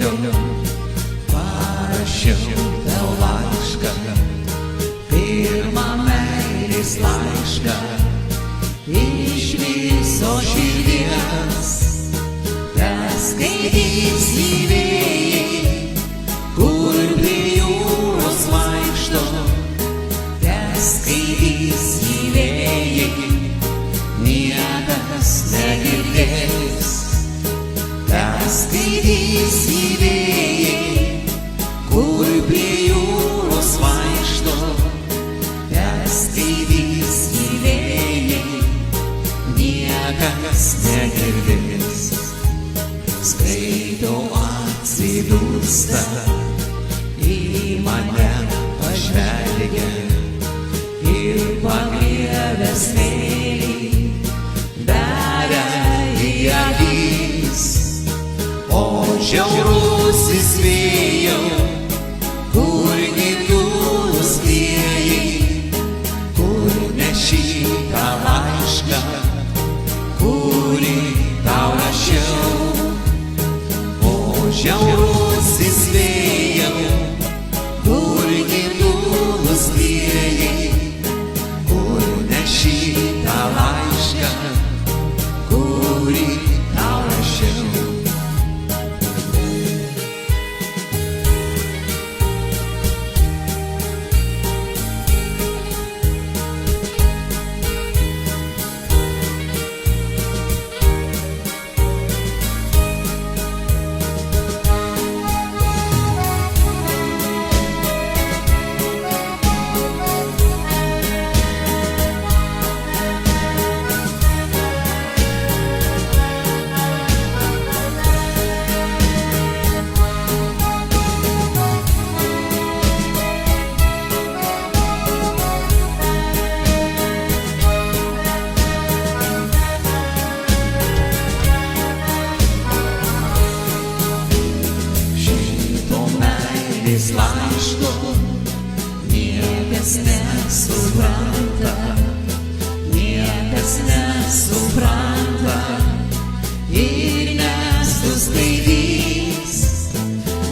toliau. Parašiau tau laišką, pirmą meilės laišką, iš viso širdies. Teskaitys jį vėjai, kur prie jūros vaikšto. Teskaitys jį vėjai, niekas negirdės. Teskaitys jį vėjai, kur prie jūros vaikšto. Teskaitys jį vėjai, niekas negirdės. Skaito atsidūsta, į mane pažvelgia ir pagriebęs smėlį beria į akis. O žiaurusis vėjau, kurgi tu skriejai, kur neši tą laišką, kurį tau rašiau. O žiaurusis vėjau, kurgi tu skriejai, kur neši tą laišką, kurį tau rašiau. Laiško niekas nesupranta, niekas nesupranta ir nesusklaidys.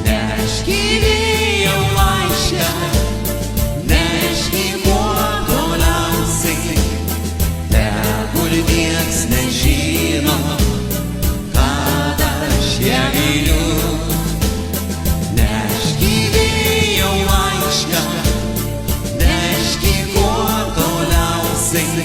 Neški vėjau laišką, neški kuo toliausiai, tegul nieks nežino, kad aš ją myliu. Neški kuo toliausiai,